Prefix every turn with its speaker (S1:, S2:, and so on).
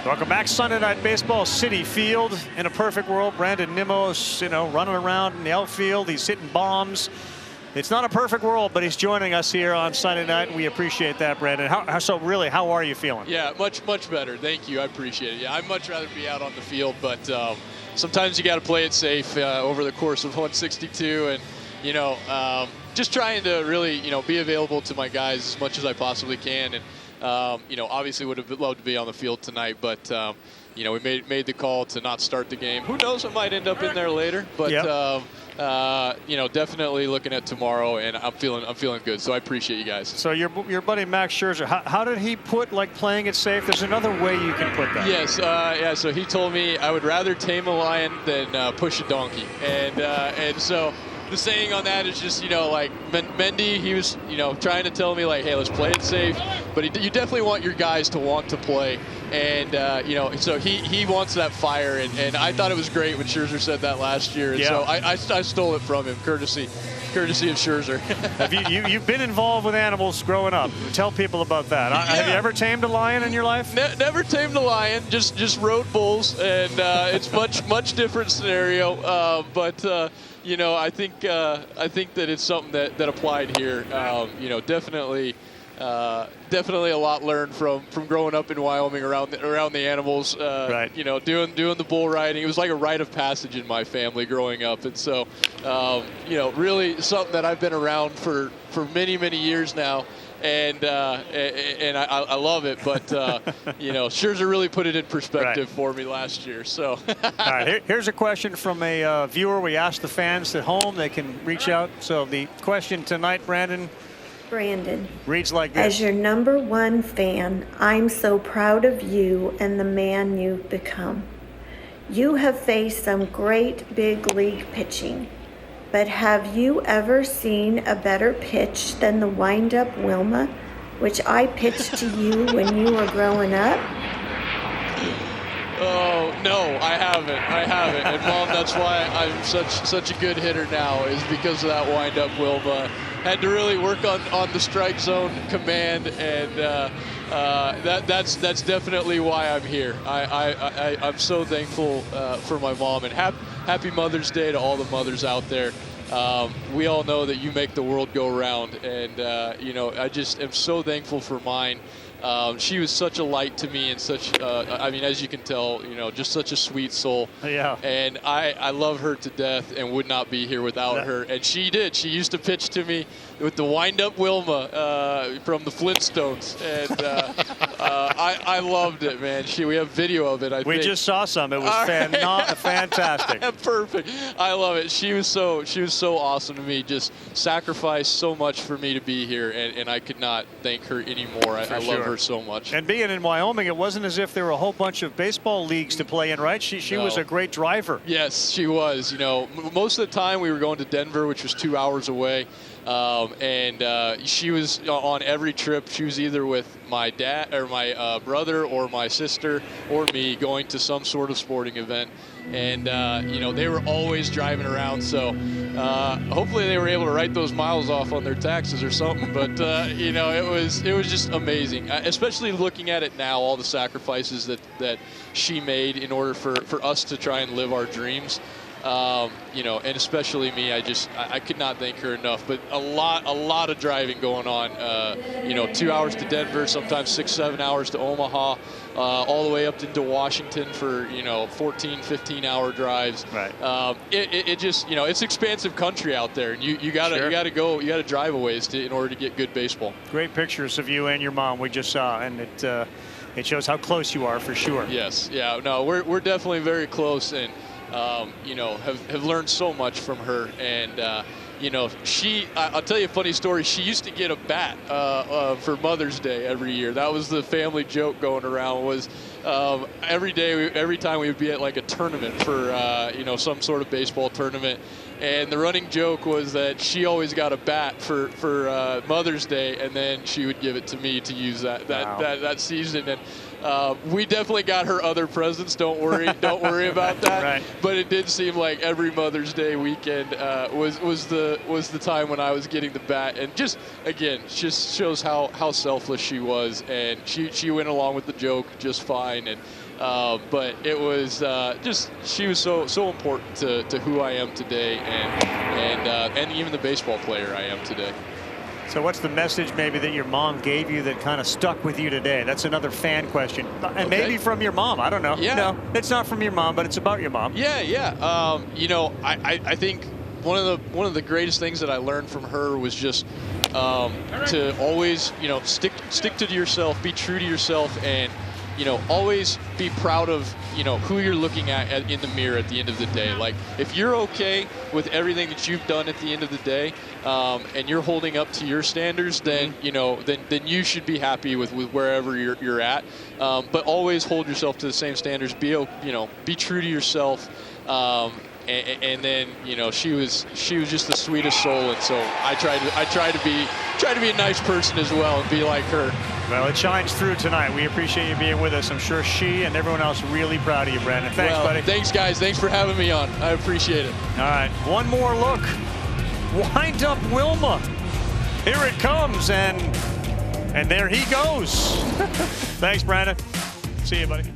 S1: Welcome back. Sunday Night Baseball, Citi Field. In a perfect world, Brandon Nimmo's, running around in the outfield. He's hitting bombs. It's not a perfect world, but he's joining us here on Sunday night, and we appreciate that, Brandon. How are you feeling?
S2: Yeah, much better. Thank you. I appreciate it. Yeah, I'd much rather be out on the field, but sometimes you got to play it safe over the course of 162, and just trying to really be available to my guys as much as I possibly can, and obviously would have loved to be on the field tonight, but we made the call to not start the game. Who knows? It might end up in there later, but. Yep. Definitely looking at tomorrow, and I'm feeling good. So I appreciate you guys.
S1: So your buddy Max Scherzer, how did he put playing it safe? There's another way you can put that.
S2: Yes, yeah. So he told me I would rather tame a lion than push a donkey, and so the saying on that is just Mendy, he was trying to tell me hey, let's play it safe, but you definitely want your guys to want to play. And, so he wants that fire, and I thought it was great when Scherzer said that last year. And so I stole it from him, courtesy of Scherzer.
S1: You've been involved with animals growing up. Tell people about that. Yeah. Have you ever tamed a lion in your life?
S2: Never tamed a lion, just rode bulls, and it's much different scenario. But I think that it's something that applied here. Definitely a lot learned from growing up in Wyoming around the animals. Right. Doing the bull riding. It was like a rite of passage in my family growing up, and so really something that I've been around for many years now. And I love it, but Scherzer really put it in perspective for me last year. So,
S1: all right, here's a question from a viewer. We asked the fans at home; they can reach out. So the question tonight, Brandon, reads like this.
S3: As your #1 fan, I'm so proud of you and the man you've become. You have faced some great big league pitching. But have you ever seen a better pitch than the wind-up Wilma, which I pitched to you when you were growing up?
S2: Oh, no, I haven't. And, Mom, that's why I'm such a good hitter now, is because of that wind-up Wilma. Had to really work on the strike zone command, and that's definitely why I'm here. I'm so thankful for my mom, and happy Mother's Day to all the mothers out there. We all know that you make the world go round, and I just am so thankful for mine. She was such a light to me, and such as you can tell, just such a sweet soul.
S1: Yeah.
S2: And I love her to death and would not be here without her. And she used to pitch to me with the wind-up Wilma from the Flintstones, and I loved it, man. We have video of it.
S1: We just saw some. It was fantastic.
S2: Perfect. I love it. She was so awesome to me. Just sacrificed so much for me to be here, and I could not thank her anymore. I love her so much.
S1: And being in Wyoming, it wasn't as if there were a whole bunch of baseball leagues to play in, right? She was a great driver.
S2: Yes, she was. Most of the time we were going to Denver, which was 2 hours away. And she was on every trip. She was either with my dad or my brother or my sister or me going to some sort of sporting event. And, they were always driving around. So hopefully they were able to write those miles off on their taxes or something. But, it was just amazing, especially looking at it now, all the sacrifices that she made in order for us to try and live our dreams. And especially me, I could not thank her enough. But a lot of driving going on. 2 hours to Denver, sometimes 6-7 hours to Omaha, all the way up into Washington for 14, 15-hour drives.
S1: Right.
S2: It just it's expansive country out there, and you gotta drive a ways in order to get good baseball.
S1: Great pictures of you and your mom we just saw, and it shows how close you are for sure.
S2: Yes. Yeah. No, we're definitely very close, and. Have learned so much from her, and I'll tell you a funny story. She used to get a bat for Mother's Day every year. That was the family joke going around. Was every time we would be at like a tournament for some sort of baseball tournament, and the running joke was that she always got a bat for Mother's Day, and then she would give it to me to use that season. And We definitely got her other presents. Don't worry about that.
S1: Right.
S2: But it did seem like every Mother's Day weekend was the time when I was getting the bat, and just shows how selfless she was, and she went along with the joke just fine, and but it was she was so important to who I am today, and even the baseball player I am today.
S1: So what's the message maybe that your mom gave you that kind of stuck with you today? That's another fan question. And maybe from your mom. I don't know.
S2: Yeah.
S1: No, it's not from your mom, but it's about your mom.
S2: Yeah. I think one of the greatest things that I learned from her was just to always, stick to yourself, be true to yourself, and always be proud of, who you're looking at in the mirror at the end of the day. Like, if you're okay with everything that you've done at the end of the day, and you're holding up to your standards, then, then you should be happy with wherever you're at. But always hold yourself to the same standards. Be true to yourself. And then she was just the sweetest soul, and so I try to be a nice person as well and be like her.
S1: Well, it shines through tonight. We appreciate you being with us. I'm sure she and everyone else really proud of you, Brandon. Thanks, buddy.
S2: Thanks, guys. Thanks for having me on. I appreciate it.
S1: All right, one more look. Wind up Wilma. Here it comes, and there he goes. Thanks, Brandon. See you, buddy.